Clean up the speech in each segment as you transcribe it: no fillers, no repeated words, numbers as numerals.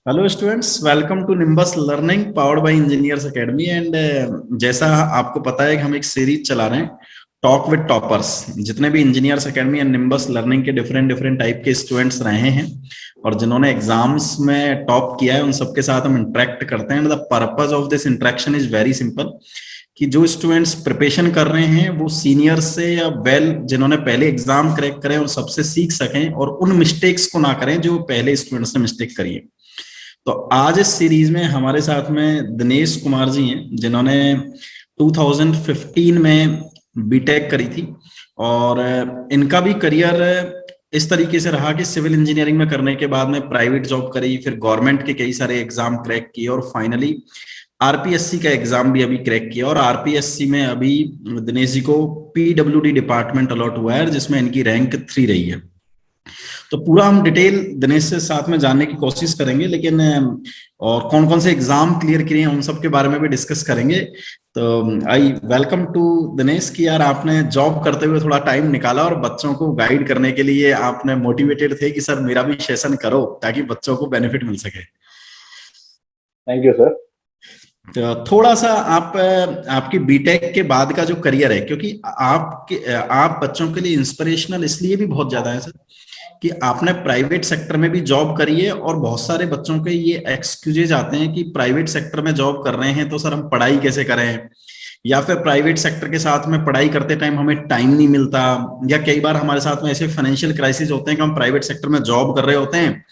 Hello students, welcome to Nimbus learning powered by engineers academy. And जैसा आपको पता है कि हम एक सीरीज चला रहे हैं, टॉक विद टॉपर्स। जितने भी engineers academy and Nimbus learning के डिफरेंट डिफरेंट टाइप के स्टूडेंट्स रहे हैं और जिन्होंने एग्जाम्स में टॉप किया है, उन सबके साथ हम इंटरेक्ट करते हैं। The purpose of this interaction is very simple कि जो स्टूडेंट्स प्रिपरेशन कर रहे हैं वो सीनियर से या जिन्होंने पहले एग्जाम क्रैक करें और सबसे सीख सकें और उन मिस्टेक्स को ना करें जो पहले स्टूडेंट्स ने मिस्टेक करी है। तो आज इस सीरीज में हमारे साथ में दिनेश कुमार जी हैं, जिन्होंने 2015 में बीटेक करी थी। और इनका भी करियर इस तरीके से रहा कि सिविल इंजीनियरिंग में करने के बाद में प्राइवेट जॉब करी, फिर गवर्नमेंट के कई सारे एग्जाम क्रैक किए और फाइनली आरपीएससी का एग्जाम भी अभी क्रैक किया। और आरपीएससी में अभी दिनेश जी को पीडब्ल्यूडी डिपार्टमेंट अलॉट हुआ है, जिसमें इनकी रैंक 3 रही है। तो पूरा हम डिटेल दिनेश से साथ में जानने की कोशिश करेंगे, लेकिन और कौन कौन से एग्जाम क्लियर किए हैं उन सब के बारे में भी डिस्कस करेंगे। तो आई वेलकम टू दिनेश कि यार आपने जॉब करते हुए थोड़ा टाइम निकाला और बच्चों को गाइड करने के लिए आपने मोटिवेटेड थे कि सर मेरा भी सेशन करो ताकि बच्चों को बेनिफिट मिल सके। Thank you sir. तो थोड़ा सा आप आपकी बीटेक के बाद का जो करियर है, क्योंकि आप बच्चों के लिए इंस्पिरेशनल इसलिए भी बहुत ज्यादा है सर कि आपने प्राइवेट सेक्टर में भी जॉब करी है। और बहुत सारे बच्चों के ये एक्सक्यूजेज आते हैं कि प्राइवेट सेक्टर में जॉब कर रहे हैं तो सर हम पढ़ाई कैसे करें, या फिर प्राइवेट सेक्टर के साथ में पढ़ाई करते टाइम हमें टाइम नहीं मिलता, या कई बार हमारे साथ में ऐसे फाइनेंशियल क्राइसिस होते हैं कि हम प्राइवेट सेक्टर में जॉब कर रहे होते हैं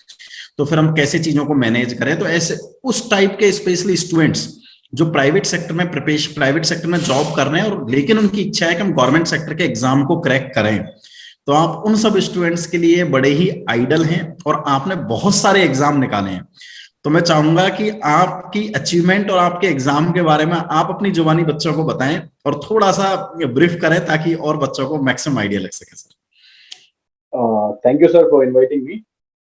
तो फिर हम कैसे चीजों को मैनेज करें। तो ऐसे उस टाइप के स्पेशली स्टूडेंट्स जो प्राइवेट सेक्टर में जॉब कर रहे हैं और लेकिन उनकी इच्छा है कि हम गवर्नमेंट सेक्टर के एग्जाम को क्रैक करें, तो आप उन सब स्टूडेंट्स के लिए बड़े ही आइडल हैं और आपने बहुत सारे एग्जाम निकाले हैं। तो मैं चाहूंगा कि आपकी अचीवमेंट और आपके एग्जाम के बारे में आप अपनी जुबानी बच्चों को बताएं और थोड़ा सा ब्रीफ करें ताकि और बच्चों को मैक्सिमम आइडिया लग सके sir. Thank you sir for inviting me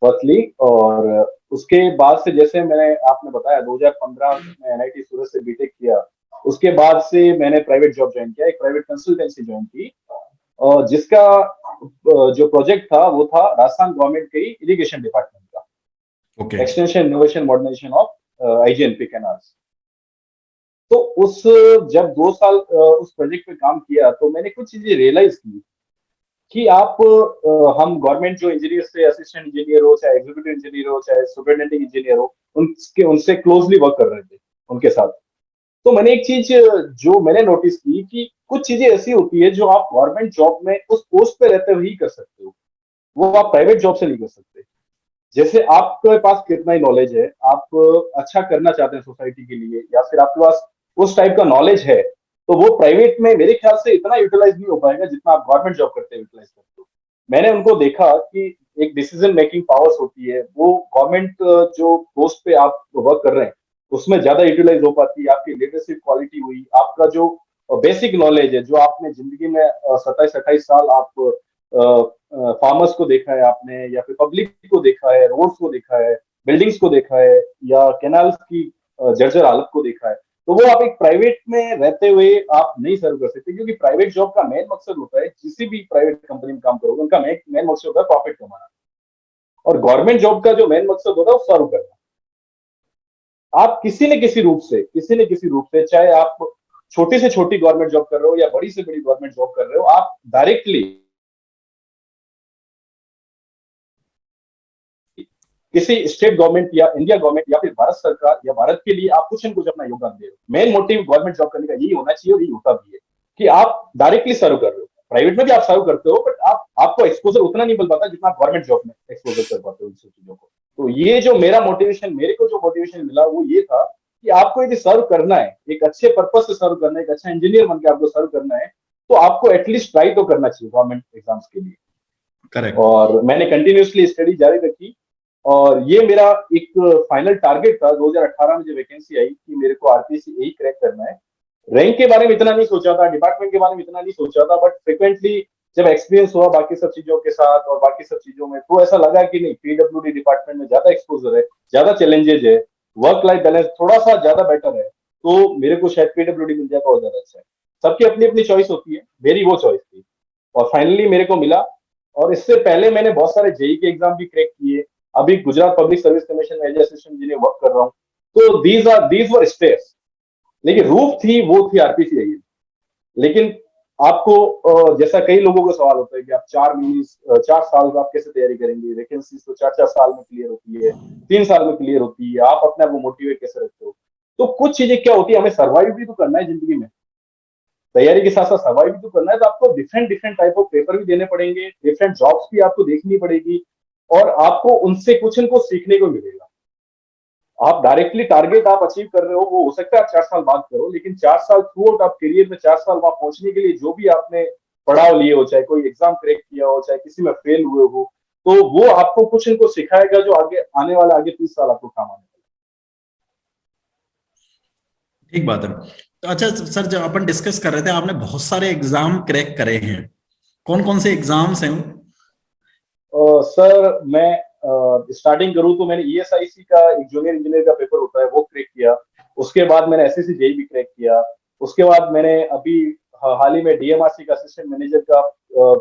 firstly. और उसके बाद से जैसे मैंने आपने बताया 2015 में एनआईटी सूरत से बीटेक किया। उसके बाद से मैंने प्राइवेट जॉब ज्वाइन किया, एक प्राइवेट कंसल्टेंसी ज्वाइन की, और जिसका जो प्रोजेक्ट था वो था राजस्थान गवर्नमेंट के इरिगेशन डिपार्टमेंट का okay. Extension innovation modernisation of IGNP canals. तो उस जब 2 साल उस प्रोजेक्ट पे काम किया तो मैंने कुछ चीजें रियलाइज की कि आप हम गवर्नमेंट जो इंजीनियर से असिस्टेंट इंजीनियर हो, चाहे एग्जीक्यूटिव इंजीनियर हो, चाहे सुपरिटेंडिंग इंजीनियर हो, उनसे क्लोजली वर्क कर रहे थे उनके साथ। तो मैंने एक चीज जो मैंने नोटिस की कि कुछ चीजें ऐसी होती है जो आप गवर्नमेंट जॉब में उस पोस्ट पे रहते हुए ही कर सकते हो, वो आप प्राइवेट जॉब से नहीं कर सकते। जैसे आपके पास कितना ही नॉलेज है, आप अच्छा करना चाहते हैं सोसाइटी के लिए, या फिर आपके पास उस टाइप का नॉलेज है, तो वो प्राइवेट में मेरे ख्याल से इतना यूटिलाइज नहीं हो पाएगा जितना आप गवर्नमेंट जॉब करते हैं यूटिलाइज करते हो। मैंने उनको देखा कि एक डिसीजन मेकिंग पावर्स होती है, वो गवर्नमेंट जो पोस्ट पे आप वर्क कर रहे हैं उसमें ज्यादा यूटिलाइज हो पाती है। आपकी लीडरशिप क्वालिटी हुई, आपका जो बेसिक नॉलेज है, जो आपने जिंदगी में 27-28 साल आप फार्मर्स को देखा है आपने, या फिर पब्लिक को देखा है, रोड्स को देखा है, बिल्डिंग्स को देखा है, या कैनाल्स की जर्जर हालत को देखा है, तो वो आप एक प्राइवेट में रहते हुए आप नहीं सर्व कर सकते। क्योंकि प्राइवेट जॉब का मेन मकसद होता है, किसी भी प्राइवेट कंपनी में काम करोगे उनका मेन मकसद होता है प्रॉफिट कमाना, और गवर्नमेंट जॉब का जो मेन मकसद होता है वो सर्व करना। आप किसी न किसी रूप से चाहे आप छोटी से छोटी गवर्नमेंट जॉब कर रहे हो या बड़ी से बड़ी गवर्नमेंट जॉब कर रहे हो, आप डायरेक्टली किसी स्टेट गवर्नमेंट या इंडिया गवर्नमेंट या फिर भारत सरकार या भारत के लिए आप कुछ न कुछ अपना योगदान दे रहे हो। मेन मोटिव गवर्नमेंट जॉब करने का यही होना चाहिए, और यही होता भी है कि आप डायरेक्टली सर्व कर रहे हो। प्राइवेट में भी आप सर्व करते हो, बट आपको एक्सपोजर उतना नहीं मिल पाता जितना आप गवर्नमेंट जॉब में एक्सपोजर कर पाते हो इन सब चीजों को। तो ये जो मेरे को जो मोटिवेशन मिला वो ये था कि आपको यदि सर्व करना है, एक अच्छे पर्पज से सर्व करना है, एक अच्छा इंजीनियर बन के आपको सर्व करना है, तो आपको एटलीस्ट ट्राई तो करना चाहिए गवर्नमेंट एग्जाम्स के लिए। करेक्ट। और मैंने कंटिन्यूसली स्टडी जारी रखी, और ये मेरा एक फाइनल टारगेट था 2018 में जब वैकेंसी आई कि मेरे को आरपीएससी यही क्रैक करना है। रैंक के बारे में इतना नहीं सोचा था, डिपार्टमेंट के बारे में इतना नहीं सोचा था, बट फ्रिक्वेंटली जब एक्सपीरियंस हुआ बाकी सब चीजों के साथ और बाकी सब चीजों में, तो ऐसा लगा कि नहीं, पीडब्ल्यूडी डिपार्टमेंट में ज्यादा एक्सपोजर है, ज्यादा चैलेंजेस है, वर्क लाइफ बैलेंस थोड़ा सा ज्यादा बेटर है, तो मेरे को शायद पीडब्ल्यूडी मिल जाए तो और ज्यादा अच्छा है। सबकी अपनी अपनी चॉइस होती है, मेरी वो चॉइस थी और फाइनली मेरे को मिला। और इससे पहले मैंने बहुत सारे जेई के एग्जाम भी क्रैक किए, अभी गुजरात पब्लिक सर्विस कमीशन में एज असिस्टेंट इंजीनियर वर्क कर रहा हूँ। तो दीज वर स्टेयर्स, लेकिन रूफ थी वो थी आरपीसी आई। लेकिन आपको जैसा कई लोगों को सवाल होता है कि आप 4 महीने 4 साल आप कैसे तैयारी करेंगे, वैकेंसी तो 4 4 साल में क्लियर होती है, 3 साल में क्लियर होती है, आप अपने आप को मोटिवेट कैसे रखते हो? तो कुछ चीजें क्या होती है, हमें सर्वाइव भी तो करना है जिंदगी में, तैयारी के साथ साथ सर्वाइव भी तो करना है, तो आपको different different type of paper भी देने पड़ेंगे, डिफरेंट जॉब्स भी आपको देखनी पड़ेगी, और आपको उनसे कुछ इनको सीखने को मिलेगा। आप डायरेक्टली टारगेट आप अचीव कर रहे हो, वो हो सकता है आप 4 साल बाद करो, लेकिन 4 साल थ्रू आउट आप करियर में 4 साल वहां पहुंचने के लिए जो भी आपने पड़ाव लिए हो, चाहे कोई एग्जाम क्रैक किया हो, चाहे किसी में फेल हुए हो, तो वो आपको कुछ इनको सिखाएगा जो आगे आने वाला आगे 30 साल आपको काम आने वाला। ठीक बात है। तो अच्छा सर, जब अपन डिस्कस कर रहे थे, आपने बहुत सारे एग्जाम क्रैक करे हैं, कौन कौन से एग्जाम्स हैं वो? सर मैं स्टार्टिंग करूं तो मैंने ईएसआईसी का एक जूनियर इंजीनियर का पेपर होता है वो क्रैक किया। उसके बाद मैंने एसएससी जेई भी क्रैक किया। उसके बाद मैंने अभी हाल ही में डीएमआरसी का असिस्टेंट मैनेजर का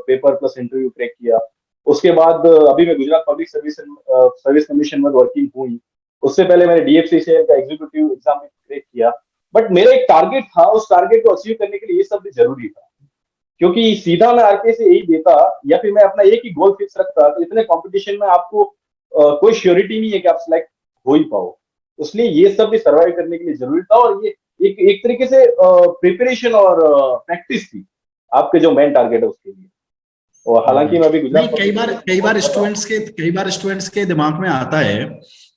पेपर प्लस इंटरव्यू क्रैक किया। उसके बाद अभी मैं Gujarat public service service commission में वर्किंग हुई। उससे पहले मैंने डीएफसीसीएल का एग्जीक्यूटिव एग्जाम भी क्रैक किया। बट मेरा एक टारगेट था, उस टारगेट को अचीव करने के लिए ये सब भी जरूरी था, क्योंकि सीधा मैं आरके से यही देता या फिर मैं अपना एक ही गोल फिक्स रखता तो इतने कंपटीशन में आपको कोई श्योरिटी नहीं है कि आप सिलेक्ट हो ही पाओ। इसलिए ये सब भी सर्वाइव करने के लिए जरूरी था, और ये एक तरीके से प्रिपरेशन और प्रैक्टिस थी आपके जो मेन टारगेट है उसके लिए। और हालांकि मैं अभी नहीं, गुजरात कई पब्लिक बार सर्विस में कई वर्क बार कर रहा हूँ। स्टूडेंट्स के दिमाग में आता है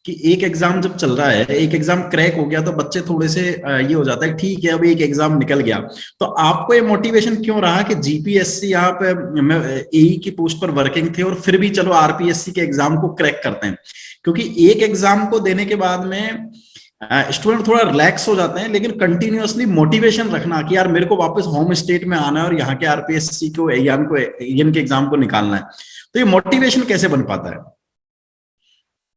कि एक एग्जाम जब चल रहा है, एक एग्जाम क्रैक हो गया तो बच्चे थोड़े से ये हो जाता है, ठीक है अब एक एग्जाम निकल गया। तो आपको ये मोटिवेशन क्यों रहा कि जीपीएससी, आप एई की पोस्ट पर वर्किंग थे और फिर भी चलो आरपीएससी के एग्जाम को क्रैक करते हैं? क्योंकि एक एग्जाम को देने के बाद में स्टूडेंट थोड़ा रिलैक्स हो जाते हैं, लेकिन कंटिन्यूअसली मोटिवेशन रखना कि यार मेरे को वापस होम स्टेट में आना है और यहाँ के आरपीएससी को एईएन के एग्जाम को निकालना है, तो ये मोटिवेशन कैसे बन पाता है?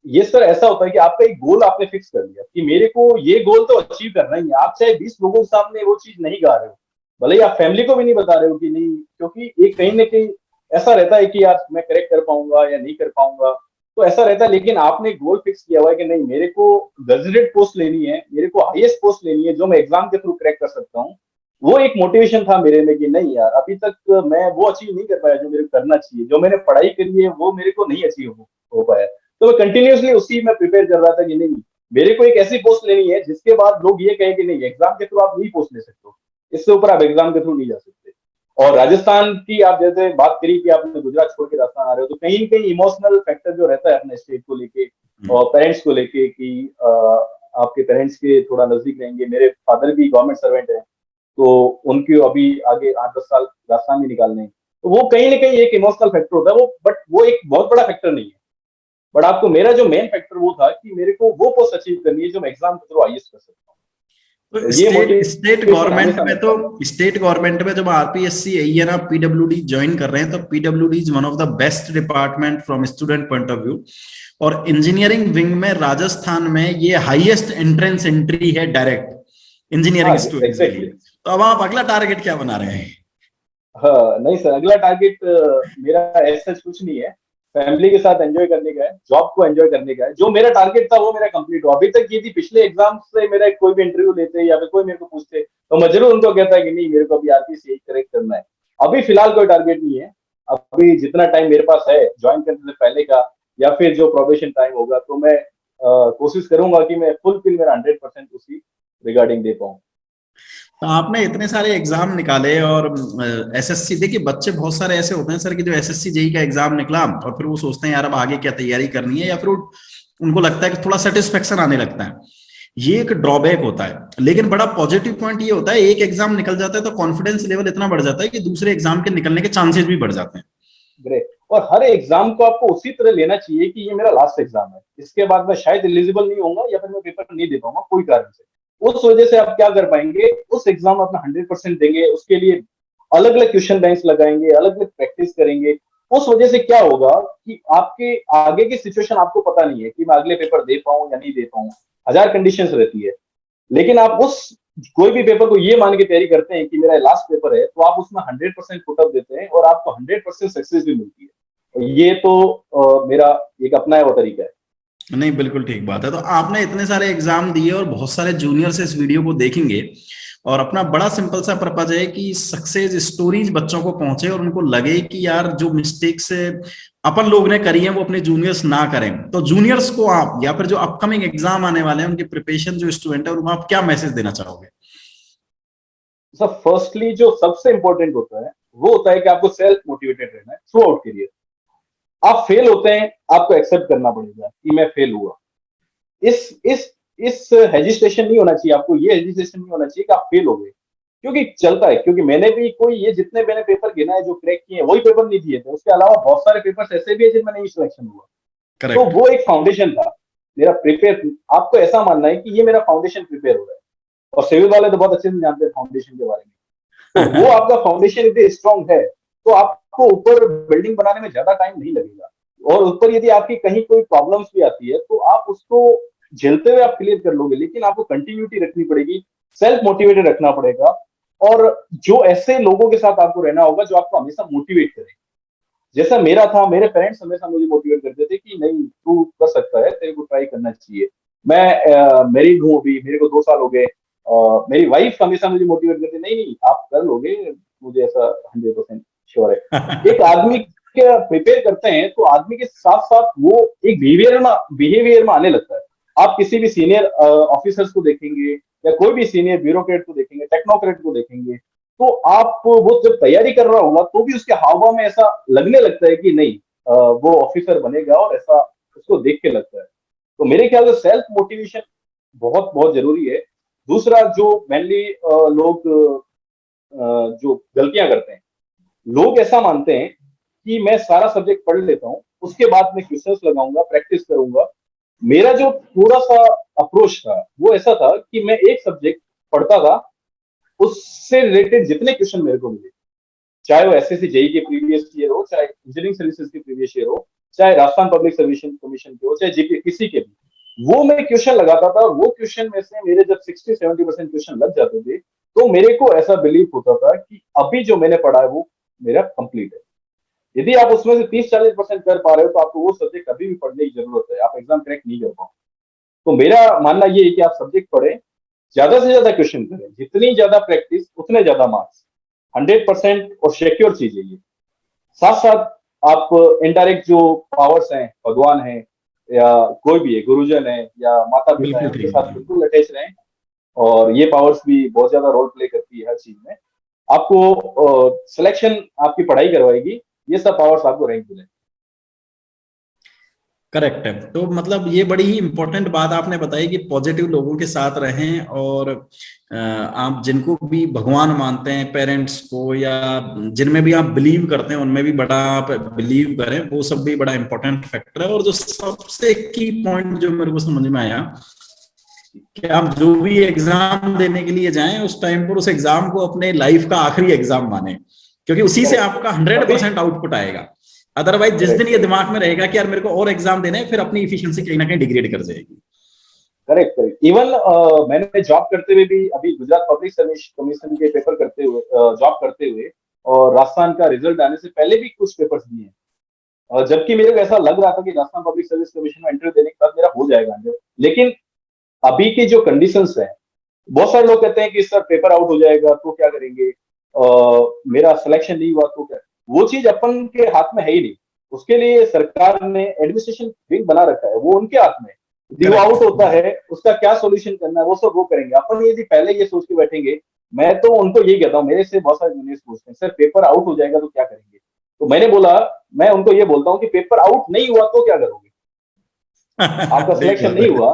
ये सर ऐसा होता है कि आपका एक गोल आपने फिक्स कर लिया कि मेरे को ये गोल तो अचीव करना ही है। आप चाहे 20 लोगों के सामने वो चीज नहीं गा रहे हो, भले ही आप फैमिली को भी नहीं बता रहे हो कि नहीं, क्योंकि एक कहीं ना कहीं ऐसा रहता है कि यार मैं करेक्ट कर पाऊंगा या नहीं कर पाऊंगा, तो ऐसा रहता है। लेकिन आपने गोल फिक्स किया हुआ है कि नहीं, मेरे को गजेटेड पोस्ट लेनी है, मेरे को हाईएस्ट पोस्ट लेनी है जो मैं एग्जाम के थ्रू क्रैक कर सकता हूँ। वो एक मोटिवेशन था मेरे में कि नहीं यार, अभी तक मैं वो अचीव नहीं कर पाया जो मेरे को करना चाहिए, जो मैंने पढ़ाई करी है वो मेरे को नहीं अचीव हो पाया। तो मैं कंटिन्यूअसली उसी में प्रिपेयर कर रहा था कि नहीं, मेरे को एक ऐसी पोस्ट लेनी है जिसके बाद लोग ये कहें कि नहीं, एग्जाम के थ्रू आप नहीं पोस्ट ले सकते हो, इससे ऊपर आप एग्जाम के थ्रू नहीं जा सकते। और राजस्थान की आप जैसे बात करी कि आपने गुजरात छोड़ के राजस्थान आ रहे हो, तो कहीं ना कहीं इमोशनल फैक्टर जो रहता है अपने स्टेट को लेके और पेरेंट्स को लेके कि आपके पेरेंट्स के थोड़ा नजदीक रहेंगे। मेरे फादर भी गवर्नमेंट सर्वेंट है, तो उनकी अभी आगे 8 10 साल राजस्थान में निकालने हैं, तो वो कहीं ना कहीं एक इमोशनल फैक्टर होता है वो, बट वो एक बहुत बड़ा फैक्टर नहीं है। बट आपको मेरा जो मेन फैक्टर वो था कि मेरे को वो पोस्ट अचीव करनी है जो मैं एग्जाम के थ्रू आईएएस कर सकता हूँ। तो तो ये स्टेट मोटिवेशन गवर्नमेंट हमेशा में, मेरे तो साथ था। स्टेट गवर्नमेंट में जब आरपीएससी एईएन आप पीडब्ल्यूडी ज्वाइन कर रहे हैं, तो PWD is one of the best department from student point of view. और इंजीनियरिंग विंग में राजस्थान में ये हाईएस्ट एंट्रेंस एंट्री है डायरेक्ट हाँ इंजीनियरिंग स्टूडेंट्स के लिए। एग्जैक्टली। तो अब आप अगला टारगेट क्या बना रहे हैं? हाँ नहीं सर, अगला टारगेट मेरा ऐसा कुछ नहीं है। फैमिली के साथ एंजॉय करने का है, जॉब को एंजॉय करने का है। जो मेरा टारगेट था वो मेरा कंप्लीट हुआ। अभी तक ये थी, पिछले एग्जाम से मेरा कोई भी इंटरव्यू लेते या फिर कोई मेरे को पूछते तो मैं जरूर उनको कहता है कि नहीं, मेरे को अभी आरपीसी करेक्ट करना है। अभी फिलहाल कोई टारगेट नहीं है। अभी जितना टाइम मेरे पास है ज्वाइन करने से पहले का, या फिर जो प्रोबेशन टाइम होगा, तो मैं कोशिश करूंगा कि मैं फुलफिल मेरा 100% उसी रिगार्डिंग दे पाऊँ। तो आपने इतने सारे एग्जाम निकाले और एसएससी, देखिए बच्चे बहुत सारे ऐसे होते हैं सर कि जो एसएससी जेई का एग्जाम निकला और फिर वो सोचते हैं यार अब आगे क्या तैयारी करनी है, या फिर उनको लगता है कि थोड़ा सेटिस्फेक्शन आने लगता है। ये एक ड्रॉबैक होता है, लेकिन बड़ा पॉजिटिव पॉइंट ये होता है, एक एग्जाम निकल जाता है तो कॉन्फिडेंस लेवल इतना बढ़ जाता है कि दूसरे एग्जाम के निकलने के चांसेस भी बढ़ जाते हैं। ग्रेट। और हर एग्जाम को आपको उसी तरह लेना चाहिए कि ये मेरा लास्ट एग्जाम है, इसके बाद मैं शायद एलिजिबल नहीं होऊंगा या फिर मैं पेपर नहीं दे पाऊंगा कोई कारण से। उस वजह से आप क्या कर पाएंगे, उस एग्जाम में अपना 100% देंगे, उसके लिए अलग अलग क्वेश्चन बैंक्स लगाएंगे, अलग अलग प्रैक्टिस करेंगे। उस वजह से क्या होगा कि आपके आगे की सिचुएशन आपको पता नहीं है कि मैं अगले पेपर दे पाऊं या नहीं दे पाऊं, हजार कंडीशंस रहती है। लेकिन आप उस कोई भी पेपर को ये मान के तैयारी करते हैं कि मेरा लास्ट पेपर है, तो आप उसमें 100% पुटअप देते हैं और आपको 100% सक्सेस भी मिलती है। ये तो मेरा एक अपनाया हुआ तरीका है। नहीं, बिल्कुल ठीक बात है। तो आपने इतने सारे एग्जाम दिए और बहुत सारे जूनियर्स इस वीडियो को देखेंगे, और अपना बड़ा सिंपल सा पर्पज है कि सक्सेस स्टोरीज बच्चों को पहुंचे और उनको लगे कि यार जो मिस्टेक्स अपन लोग ने करी है वो अपने जूनियर्स ना करें। तो जूनियर्स को आप, या फिर जो अपकमिंग एग्जाम आने वाले हैं उनके प्रिपरेशन जो स्टूडेंट है, उनको आप क्या मैसेज देना चाहोगे? सर फर्स्टली जो सबसे इंपॉर्टेंट होता है वो होता है कि आपको सेल्फ मोटिवेटेड रहना है थ्रू आउट करियर। आप फेल होते हैं, आपको एक्सेप्ट करना पड़ेगा कि मैं फेल हुआ। इस इस इस हेजिटेशन नहीं होना चाहिए आपको, ये हेजिटेशन नहीं होना चाहिए कि आप फेल हो गए, क्योंकि चलता है। क्योंकि मैंने भी कोई ये जितने मैंने पेपर गिना है जो क्रैक किए हैं वही पेपर नहीं दिए थे, उसके अलावा बहुत सारे पेपर्स ऐसे भी है जिनमें नहीं सिलेक्शन हुआ। तो करेक्ट। वो एक फाउंडेशन था मेरा प्रिपेयर। आपको ऐसा मानना है कि ये मेरा फाउंडेशन प्रिपेयर हो रहा है, और सिविल वाले तो बहुत अच्छे से जानते हैं फाउंडेशन के बारे में। तो वो आपका फाउंडेशन यदि स्ट्रांग है तो आपको ऊपर बिल्डिंग बनाने में ज्यादा टाइम नहीं लगेगा। और ऊपर यदि आपकी कहीं कोई प्रॉब्लम्स भी आती है तो आप उसको झेलते हुए आप क्लियर कर लोगे, लेकिन आपको कंटिन्यूटी रखनी पड़ेगी, सेल्फ मोटिवेटेड रखना पड़ेगा। और जो ऐसे लोगों के साथ आपको रहना होगा जो आपको हमेशा मोटिवेट करें। जैसा मेरा था, मेरे पेरेंट्स हमेशा मुझे मोटिवेट करते थे कि नहीं तू कर सकता है, तेरे को ट्राई करना चाहिए। मैं मैरिड हूँ अभी, मेरे को 2 साल हो गए। मेरी वाइफ हमेशा मुझे मोटिवेट करती, नहीं नहीं आप कर लोगे, मुझे ऐसा 100% श्योर है। एक आदमी के प्रिपेयर करते हैं तो आदमी के साथ साथ वो एक बिहेवियर में आने लगता है। आप किसी भी सीनियर ऑफिसर्स को देखेंगे या कोई भी सीनियर ब्यूरोक्रेट को देखेंगे, टेक्नोक्रेट को देखेंगे, तो आप वो जब तैयारी कर रहा होगा तो भी उसके हाव भाव में ऐसा लगने लगता है कि नहीं वो ऑफिसर बनेगा, और ऐसा उसको देख के लगता है। तो मेरे ख्याल से सेल्फ मोटिवेशन बहुत बहुत जरूरी है। दूसरा जो मेनली लोग जो गलतियां करते हैं, लोग ऐसा मानते हैं कि मैं सारा सब्जेक्ट पढ़ लेता हूँ उसके बाद मैं क्वेश्चंस लगाऊंगा, प्रैक्टिस करूंगा। मेरा जो थोड़ा सा अप्रोच था वो ऐसा था कि मैं एक सब्जेक्ट पढ़ता था, उससे रिलेटेड जितने क्वेश्चन मेरे को मिले, चाहे वो एसएससी जेई के प्रीवियस ईयर हो, चाहे इंजीनियरिंग सर्विसेज के प्रीवियस ईयर हो, चाहे राजस्थान पब्लिक सर्विस कमीशन के हो, चाहे जीके किसी के भी, वो मैं क्वेश्चन लगाता था। वो क्वेश्चन में से मेरे जब 60-70% क्वेश्चन लग जाते थे तो मेरे को ऐसा बिलीव होता था कि अभी जो मैंने पढ़ा है वो मेरा कंप्लीट है। यदि आप उसमें से 30-40% कर पा रहे हो तो आपको वो सब्जेक्ट अभी भी पढ़ने की जरूरत है, आप एग्जाम क्रैक नहीं कर पाओ। तो मेरा मानना ये है कि आप सब्जेक्ट पढ़ें, ज्यादा से ज्यादा क्वेश्चन करें, जितनी ज्यादा प्रैक्टिस उतने ज्यादा मार्क्स। 100% और सिक्योर चीज है ये। साथ साथ आप इनडायरेक्ट जो पावर्स हैं, भगवान है या कोई भी है, गुरुजन है या माता पिता है, बिल्कुल उनके ठीक साथ बात है। बिल्कुल अटैच रहें। और ये पावर्स भी बहुत ज्यादा रोल प्ले करती है हर चीज में। आपको सिलेक्शन आपकी पढ़ाई करवाएगी, ये सब पावर्स आपको रैंक मिलेंगे। करेक्ट है। तो मतलब ये बड़ी ही इंपॉर्टेंट बात आपने बताई कि पॉजिटिव लोगों के साथ रहें, और आप जिनको भी भगवान मानते हैं, पेरेंट्स को, या जिनमें भी आप बिलीव करते हैं उनमें भी बड़ा आप बिलीव करें, वो सब भी बड़ा इंपॉर्टेंट फैक्टर है। और जो सबसे की पॉइंट जो मेरे को समझ में आया कि आप जो भी एग्जाम देने के लिए जाएं उस टाइम पर उस एग्जाम को अपने लाइफ का आखिरी एग्जाम माने, क्योंकि उसी से करेक्ट। आपका हंड्रेड कभी परसेंट आउटपुट आएगा। अदरवाइज जिस दिन करेक्ट ये करेक्ट दिमाग में रहेगा कि यार मेरे को और एग्जाम देने हैं, फिर अपनी इफिशियंसी कहीं ना कहीं डिग्रेड कर जाएगी। Correct correct. इवन मैंने जॉब करते हुए भी, अभी गुजरात पब्लिक सर्विस कमीशन के पेपर करते हुए, जॉब करते हुए, और राजस्थान का रिजल्ट आने से पहले भी कुछ पेपर्स दिए हैं। जबकि मेरे को ऐसा लग रहा था कि राजस्थान पब्लिक सर्विस कमीशन में इंटरव्यू देने के बाद मेरा हो जाएगा 100। लेकिन अभी की जो कंडीशंस है, बहुत सारे लोग कहते हैं कि सर पेपर आउट हो जाएगा तो क्या करेंगे, मेरा सिलेक्शन नहीं हुआ तो क्या। वो चीज अपन के हाथ में है ही नहीं। उसके लिए सरकार ने एडमिनिस्ट्रेशन विंग बना रखा है, वो उनके हाथ में है। यदि वो आउट करेक्ट। होता है उसका क्या सोल्यूशन करना है वो सब वो करेंगे। अपन यदि पहले ये सोच के बैठेंगे, मैं तो उनको यही कहता हूँ, मेरे से बहुत सारे जूनियर्स पूछते हैं सर पेपर आउट हो जाएगा तो क्या करेंगे। तो मैंने बोला, मैं उनको ये बोलता हूँ कि पेपर आउट नहीं हुआ तो क्या करोगे, आपका ठीक सिलेक्शन बात नहीं है। हुआ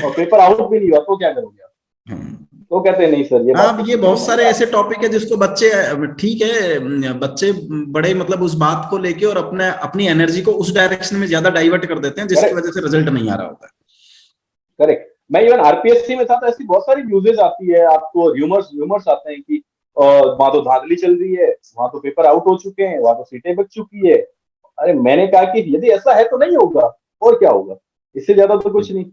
और पेपर आउट भी नहीं हुआ तो क्या करोगे आप। हम्म। तो कहते हैं नहीं सर ये हाँ, बात तो अब ये ठीक है, बहुत मैंने सारे कहा ऐसे टॉपिक है जिसको बच्चे, ठीक है, बच्चे बड़े मतलब उस बात को लेके और अपने अपनी एनर्जी को उस डायरेक्शन में ज्यादा डाइवर्ट कर देते हैं, जिसकी करेक्ट वजह से रिजल्ट नहीं आ रहा होता करेक्ट। मैं इवन आरपीएससी में था तो ऐसी बहुत सारी न्यूजेस आती है, आपको र्यूमर्स र्यूमर्स आते हैं कि वहां तो धांधली चल रही है, वहां तो पेपर आउट हो चुके हैं, वहां तो सीटें बच चुकी है। अरे मैंने कहा कि यदि ऐसा है तो नहीं होगा, और क्या होगा, इससे ज्यादा तो है। कुछ नहीं।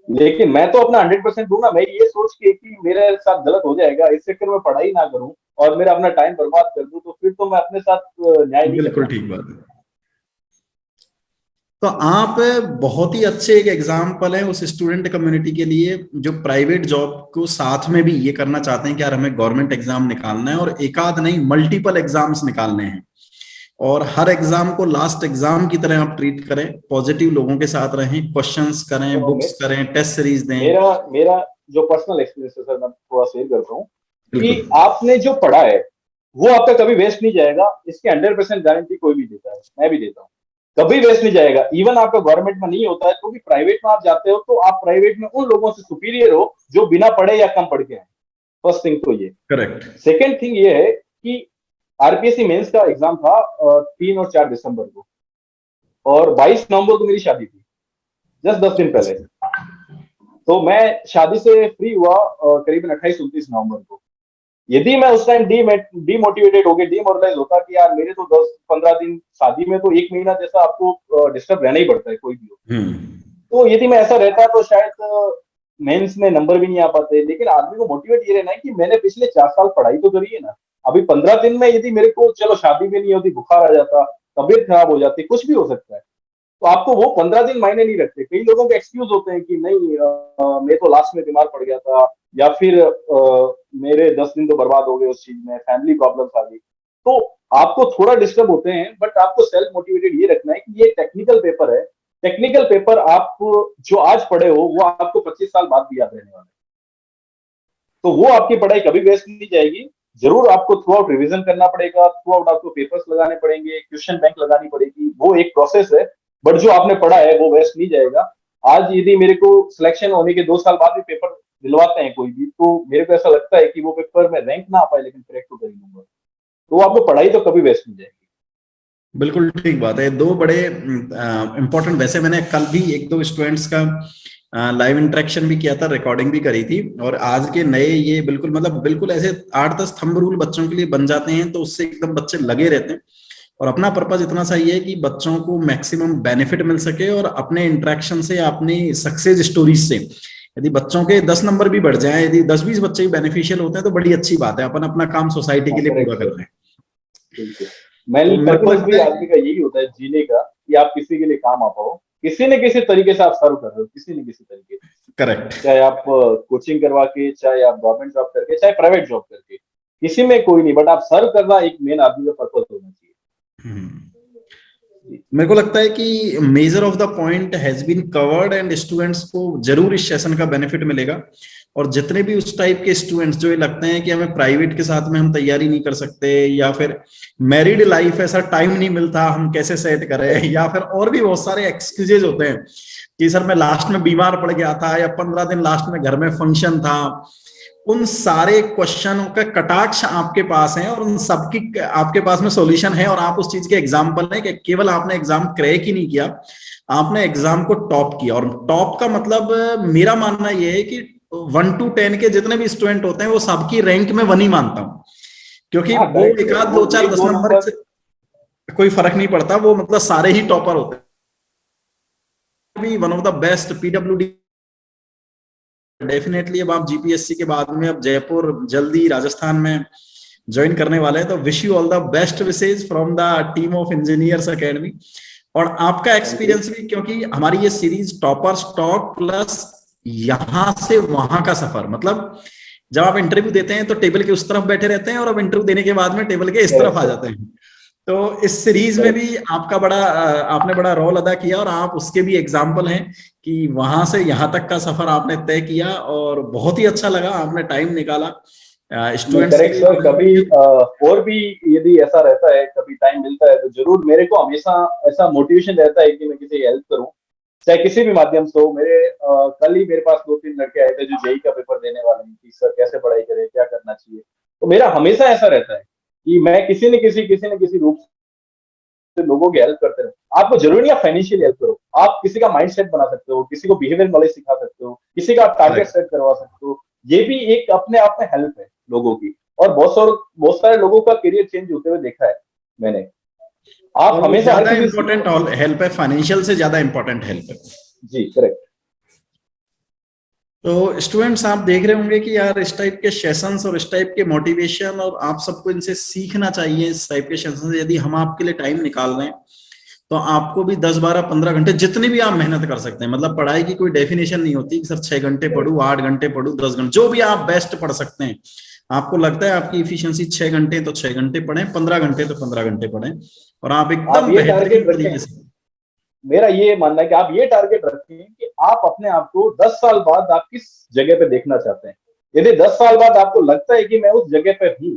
लेकिन मैं तो अपना 100% दूंगा, मैं ये सोच के कि मेरे साथ गलत हो जाएगा इस चक्कर में पढ़ाई ना करूं और मेरा अपना टाइम बर्बाद कर दूं, तो फिर तो मैं अपने साथ न्याय नहीं कर बिल्कुल पाऊंगा। ठीक बात है। तो आप बहुत ही अच्छे एक एग्जाम्पल है उस स्टूडेंट कम्युनिटी के लिए जो प्राइवेट जॉब को साथ में भी ये करना चाहते हैं कि यार हमें गवर्नमेंट एग्जाम निकालना है और एक आध नहीं मल्टीपल एग्जाम्स निकालने हैं, और हर एग्जाम को लास्ट एग्जाम की तरह आप ट्रीट करें, पॉजिटिव लोगों के साथ रहें, क्वेश्चंस करें, तो बुक्स करें, टेस्ट सीरीज दें। मेरा मेरा जो पर्सनल एक्सपीरियंस है सर, मैं थोड़ा शेयर करता हूँ बिल्कुल। कि आपने जो पढ़ा है वो आपका कभी वेस्ट नहीं जाएगा। इसकी 100% गारंटी कोई भी देता है, मैं भी देता हूँ। कभी वेस्ट नहीं जाएगा। इवन आपका गवर्नमेंट में नहीं होता है तो भी प्राइवेट में आप जाते हो तो आप प्राइवेट में उन लोगों से सुपीरियर हो जो बिना पढ़े या कम पढ़ के आए। फर्स्ट थिंग तो ये। करेक्ट। सेकेंड थिंग ये है कि आरपीएससी मेंस का एग्जाम था 3 और 4 दिसंबर को, और 22 नवंबर को मेरी शादी थी, जस्ट 10 दिन पहले। तो मैं शादी से फ्री हुआ करीबन 28-29 नवंबर को। यदि मैं उस टाइम डीमोटिवेटेड हो गया, डीमोरलाइज होता कि यार मेरे तो 10-15 दिन शादी में तो 1 महीना जैसा आपको डिस्टर्ब रहना ही पड़ता है कोई भी हो। तो यदि मैं ऐसा रहता तो शायद मेंस में नंबर भी नहीं आ पाते। लेकिन आदमी को मोटिवेट ये रहना है कि मैंने पिछले 4 साल पढ़ाई तो करी है ना। अभी 15 दिन में यदि मेरे को, चलो शादी भी नहीं होती, बुखार आ जाता, तबीयत खराब हो जाती, कुछ भी हो सकता है, तो आपको वो 15 दिन मायने नहीं रखते। कई लोगों के एक्सक्यूज होते हैं कि नहीं मैं तो लास्ट में बीमार पड़ गया था, या फिर मेरे 10 दिन तो बर्बाद हो गए उस चीज में, फैमिली प्रॉब्लम्स आ गई। तो आपको थोड़ा डिस्टर्ब होते हैं, बट आपको सेल्फ मोटिवेटेड ये रखना है कि ये टेक्निकल पेपर है। टेक्निकल पेपर आप जो आज पढ़े हो वो आपको 25 साल बाद भी याद रहने वाला है। तो वो आपकी पढ़ाई कभी वेस्ट नहीं जाएगी। जरूर आपको थ्रू आउट रिविजन करना पड़ेगा, थ्रू आउट आपको पेपर्स लगाने पड़ेंगे, क्वेश्चन बैंक लगानी पड़ेगी, वो एक प्रोसेस है। बट जो आपने पढ़ा है वो वेस्ट नहीं जाएगा। आज यदि मेरे को सिलेक्शन होने के 2 साल बाद भी पेपर दिलवाते हैं कोई भी, तो मेरे को ऐसा लगता है कि वो पेपर में रैंक ना आ पाए लेकिन क्रैक तो कर ही लूंगा। तो आपको पढ़ाई तो कभी वेस्ट नहीं जाएगी। बिल्कुल ठीक बात है। दो बड़े इंपॉर्टेंट, वैसे मैंने कल भी एक दो स्टूडेंट्स का लाइव इंटरेक्शन भी किया था, रिकॉर्डिंग भी करी थी, और आज के नए ये बिल्कुल मतलब बिल्कुल ऐसे 8-10 थंब रूल बच्चों के लिए बन जाते हैं, तो उससे एकदम बच्चे लगे रहते हैं। और अपना पर्पज इतना सा ही है कि बच्चों को मैक्सिमम बेनिफिट मिल सके, और अपने इंटरेक्शन से, अपनी सक्सेस स्टोरीज से यदि बच्चों के 10 नंबर भी बढ़ जाए, यदि 10-20 बच्चे भी बेनिफिशियल होते हैं तो बड़ी अच्छी बात है, अपन अपना काम सोसाइटी हाँ, के लिए पूरा करेक्ट कर सर। रहे हैं। बिल्कुल। मेन तो मेरे को पर्पस भी लगता है आदमी का यही होता है जीने का, कि आप किसी के लिए काम आ पाओ। किसी न किसी तरीके से आप सर्व कर रहे हो, किसी न किसी तरीके से। करेक्ट। चाहे आप कोचिंग करवा के, चाहे आप गवर्नमेंट जॉब करके, चाहे प्राइवेट जॉब करके, किसी में कोई नहीं, बट आप सर्व करना एक मेन आदमी का पर्पस होना चाहिए। मेरे को लगता है कि major of the point has been covered, and students को जरूर इस सेशन का बेनिफिट मिलेगा। और जितने भी उस टाइप के स्टूडेंट्स जो ये लगते हैं कि हमें प्राइवेट के साथ में हम तैयारी नहीं कर सकते, या फिर मैरिड लाइफ ऐसा टाइम नहीं मिलता हम कैसे सेट करें, या फिर और भी बहुत सारे एक्सक्यूजेज होते हैं कि सर मैं लास्ट में बीमार पड़ गया था, या 15 दिन लास्ट में घर में फंक्शन था, उन सारे क्वेश्चनों का कटाक्ष आपके पास है, और उन सबकी आपके पास में सॉल्यूशन है, और आप उस चीज के एग्जाम्पल है कि केवल आपने एग्जाम क्रैक ही नहीं किया, आपने एग्जाम को टॉप किया। और टॉप का मतलब मेरा मानना यह है कि 1 to 10 के जितने भी स्टूडेंट होते हैं वो सबकी रैंक में 1 ही मानता हूं, क्योंकि हाँ, वो करेक्ट एक सर। आध वो 2 4 एक 10 दो नंबर नंबर। से कोई फर्क नहीं पड़ता, वो मतलब सारे ही टॉपर होते हैं। भी one of the best PWD definitely. अब आप जीपीएससी के बाद में अब जयपुर जल्दी राजस्थान में ज्वाइन करने वाले हैं, तो wish you all the best wishes from the team of engineers academy. और आपका थैंक यू। एक्सपीरियंस भी, क्योंकि हमारी ये सीरीज टॉपर्स टॉक प्लस यहां से वहां का सफर, मतलब जब आप इंटरव्यू देते हैं तो टेबल के उस तरफ बैठे रहते हैं, और अब इंटरव्यू देने के बाद में टेबल के इस तरफ करेक्ट आ सर। जाते हैं। तो इस सीरीज में करेक्ट। भी आपका बड़ा आपने बड़ा रोल अदा किया, और आप उसके भी एग्जाम्पल हैं कि वहां से यहां तक का सफर आपने तय किया, और बहुत ही अच्छा लगा आपने टाइम निकाला नहीं, स्टूडेंट्स के करेक्ट लिए सर। कभी नॉलेज। और भी यदि ऐसा रहता है, कभी टाइम मिलता है तो जरूर मेरे को हमेशा ऐसा मोटिवेशन रहता है कि मैं किसी की हेल्प करूं, चाहे किसी भी माध्यम से हो। कल ही मेरे पास 2-3 लड़के आए थे जो जेई का पेपर देने वाले हैं कि सर कैसे पढ़ाई करें, क्या करना चाहिए। तो मेरा हमेशा ऐसा रहता है कि मैं किसी न किसी रूप से लोगों की हेल्प करते रहो। आपको जरूरी नहीं आप फाइनेंशियल हेल्प करो, आप किसी का माइंड सेट बना सकते हो, किसी को बिहेवियर नॉलेज सिखा सकते हो, किसी का टारगेट करेक्ट। सेट करवा सकते हो। ये भी एक अपने आप में हेल्प है लोगों की। और बहुत सारे लोगों का करियर चेंज होते हुए देखा है मैंने। आप और वो हमेशा हर ज्यादा किसी से सीख इंपॉर्टेंट सकते हेल्प है, फाइनेंशियल से ज्यादा इंपॉर्टेंट हेल्प है। हो। जी, करेक्ट। तो स्टूडेंट्स आप देख रहे होंगे कि यार इस टाइप के सेशंस और इस टाइप के मोटिवेशन, और आप सबको इनसे सीखना चाहिए इस टाइप के सेशंस। यदि हम आपके लिए टाइम निकाल रहे हैं तो आपको भी 10, 12, 15 घंटे जितनी भी आप मेहनत कर सकते हैं, मतलब पढ़ाई की कोई डेफिनेशन नहीं होती कि सर 6 घंटे पढ़ूं, 8 घंटे पढ़ूं, 10 घंटे, जो भी आप बेस्ट पढ़ सकते हैं। आपको लगता है आपकी इफिशियंसी 6 घंटे तो 6 घंटे पढ़ें, 15 घंटे तो 15 घंटे पढ़ें, और आप आप एकदम ये बेहतरीन टारगेट तरीके रखें, से। मेरा ये मानना है कि आप ये टारगेट रखें कि आप अपने आप को 10 साल बाद आप किस जगह पे देखना चाहते हैं। यदि 10 साल बाद आपको लगता है कि मैं उस जगह पे हूं,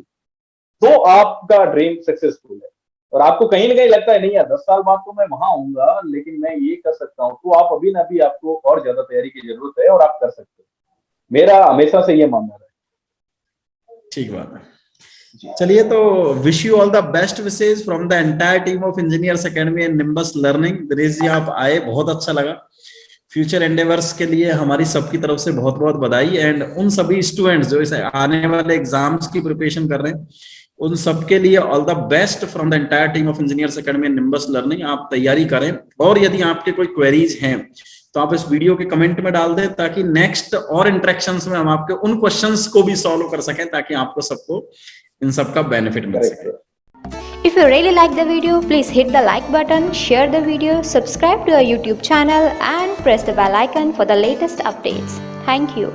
तो आपका ड्रीम सक्सेसफुल है। और आपको कहीं ना कहीं लगता है नहीं यार 10 साल बाद तो मैं वहां आऊंगा, लेकिन मैं ये कर सकता हूं, तो आप अभी ना अभी आपको और ज्यादा तैयारी की जरूरत है और आप कर सकते हैं। मेरा हमेशा से ये मानना है। ठीक बात है। जी चलिए, तो wish you all the best wishes from the entire team of engineers academy and Nimbus learning. Dinesh ji, आप आए, बहुत अच्छा लगा। फ्यूचर एंडेवर्स के लिए हमारी सबकी तरफ से बहुत बहुत बधाई, एंड उन सभी स्टूडेंट्स जो इस आने वाले एग्जाम्स की प्रिपरेशन कर रहे हैं, उन सबके लिए all the best from the entire team of engineers academy and Nimbus learning. आप तैयारी करें, और यदि आपके कोई क्वेरीज हैं तो आप इस वीडियो के कमेंट में डाल दें, ताकि नेक्स्ट और इंटरेक्शंस में हम आपके उन क्वेश्चंस को भी सॉल्व कर सकें, ताकि आपको सबको इन सब का बेनिफिट मिल करेक्ट सके। Sir. If you really like the video, please hit the like button, share the video, subscribe to our YouTube channel and press the bell icon for the latest updates. Thank you.